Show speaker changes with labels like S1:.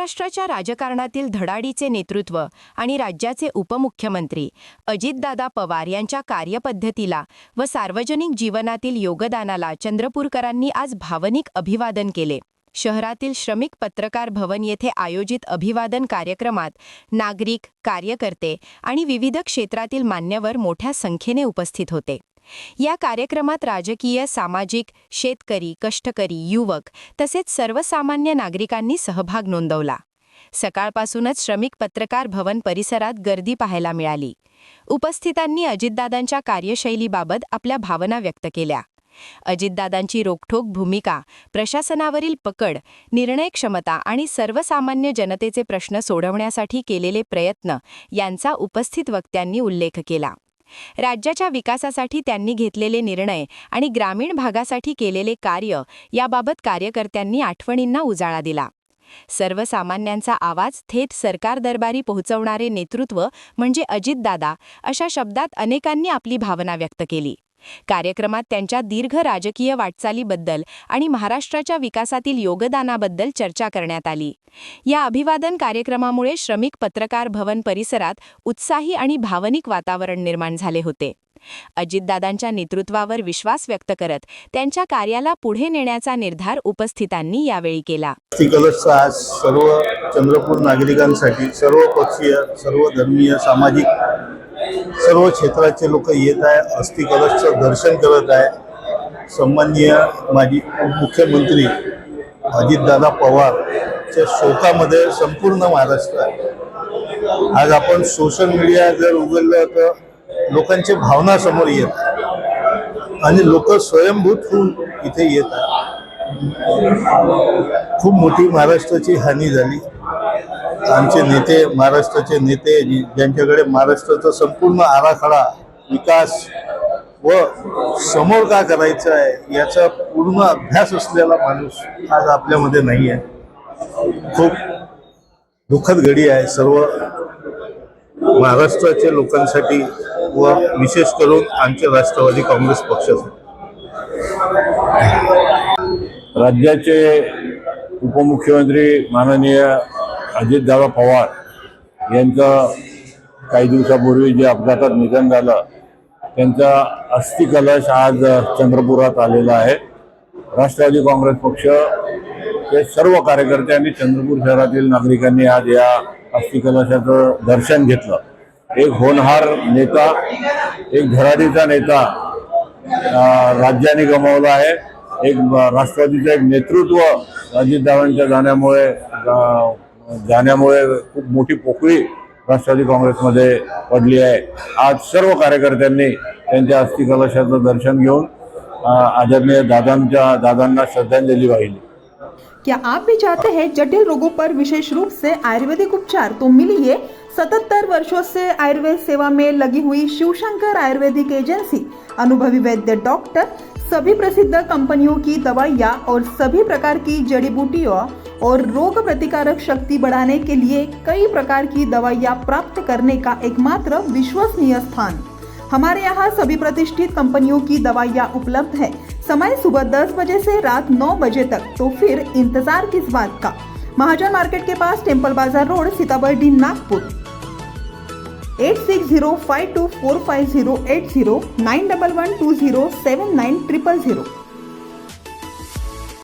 S1: महाराष्ट्राच्या राजकारणातील धडाडीचे नेतृत्व आणि राज्याचे उपमुख्यमंत्री अजितदादा पवार यांच्या कार्यपद्धतीला व सार्वजनिक जीवनातील योगदानाला चंद्रपूरकरांनी आज भावनिक अभिवादन केले। शहरातील श्रमिक पत्रकार भवन येथे आयोजित अभिवादन कार्यक्रमात नागरिक, कार्यकर्ते आणि विविध क्षेत्रातील मान्यवर मोठ्या संख्येने उपस्थित होते। या कार्यक्रमात राजकीय, सामाजिक, शेतकरी, कष्टकरी, युवक तसेच सर्वसामान्य नागरिकांनी सहभाग नोंदवला। सकाळपासूनच श्रमिक पत्रकार भवन परिसरात गर्दी पाहायला मिळाली। उपस्थितांनी अजितदादांच्या कार्यशैलीबाबत आपल्या भावना व्यक्त केल्या। अजितदादांची रोखठोक भूमिका, प्रशासनावरील पकड, निर्णय क्षमता आणि सर्वसामान्य जनतेचे प्रश्न सोडवण्यासाठी केलेले प्रयत्न यांचा उपस्थित वक्त्यांनी उल्लेख केला। राज्याच्या विकासासाठी त्यांनी घेतलेले निर्णय आणि ग्रामीण भागासाठी केलेले कार्य याबाबत कार्यकर्त्यांनी आठवणींना उजाळा दिला। सर्वसामान्यांचा आवाज थेट सरकार दरबारी पोहोचवणारे नेतृत्व म्हणजे अजितदादा, अशा शब्दात अनेकांनी आपली भावना व्यक्त केली। कार्यक्रमात त्यांच्या दीर्घ राजकीय वाटचालीबद्दल आणि महाराष्ट्राच्या विकासातील योगदानाबद्दल चर्चा करण्यात आली। या अभिवादन कार्यक्रमामुळे श्रमिक पत्रकार भवन परिसरात उत्साही आणि भावनिक वातावरण निर्माण झाले होते। अजितदादांच्या नेतृत्वावर विश्वास व्यक्त करत त्यांच्या कार्याला पुढे नेण्याचा निर्धार उपस्थितांनी यावेळी केला।
S2: कलशचा आज सर्व चंद्रपूर नागरिकांसाठी सर्व पक्षीय, सर्व धर्मीय, सामाजिक सर्व क्षेत्राचे लोक येत आहे, अस्थि कलशचं दर्शन करत आहे। सन्माननीय माजी मुख्यमंत्री अजितदादा पवारच्या शोकामध्ये संपूर्ण महाराष्ट्र आहे। आज आपण सोशल मीडिया जर उघडलं तर लोकांच्या भावना समोर येत आणि लोक स्वयंभूत होऊन इथे येत आहे। खूप मोठी महाराष्ट्राची हानी झाली। आमचे नेते, महाराष्ट्राचे नेते ज्यांच्याकडे महाराष्ट्राचा संपूर्ण आराखडा, विकास व समोर का करायचं आहे याचा पूर्ण अभ्यास असलेला माणूस आज आपल्यामध्ये नाही आहे। खूप दुःखद घडी आहे सर्व महाराष्ट्राच्या लोकांसाठी व विशेष करून आमचे राष्ट्रवादी काँग्रेस पक्षासाठी।
S3: राज्याचे उपमुख्यमंत्री माननीय अजितदादा पवार यांचं काही दिवसापूर्वी जे अपघातात निधन झालं, त्यांचा अस्थि कलश आज चंद्रपुरात आलेला आहे। राष्ट्रवादी काँग्रेस पक्षाचे सर्व कार्यकर्ते आणि चंद्रपूर शहरातील नागरिकांनी आज या अस्थि कलशाचं दर्शन घेतलं। एक होनहार नेता, एक धडाडीचा नेता राज्याने गमावला आहे। एक राष्ट्रवादीचं एक नेतृत्व अजितदादांच्या जाण्यामुळे खूप मोठी पोकळी राष्ट्रवादी काँग्रेसमध्ये पडली आहे। आज सर्व कार्यकर्त्यांनी त्यांच्या अस्थि कलशाचं दर्शन घेऊन आदरणीय दादांना श्रद्धांजली वाहिली।
S4: क्या आप भी चाहते हैं जटिल रोगों पर विशेष रूप से आयुर्वेदिक उपचार? तो मिलिए 77 वर्षों से आयुर्वेद सेवा में लगी हुई शिवशंकर आयुर्वेदिक एजेंसी। अनुभवी वैद्य डॉक्टर, सभी प्रसिद्ध कंपनियों की दवाइयाँ और सभी प्रकार की जड़ी बूटियों और रोग प्रतिकारक शक्ति बढ़ाने के लिए कई प्रकार की दवाइयाँ प्राप्त करने का एकमात्र विश्वसनीय स्थान। हमारे यहाँ सभी प्रतिष्ठित कंपनियों की दवाइयाँ उपलब्ध है। समय सुबह 10 बजे से रात 9 बजे तक, तो फिर इंतजार किस बात का। महाजन मार्केट के पास, टेम्पल बाजार रोड, सीताबर्डी, नागपुर। 8605245080 9112079000।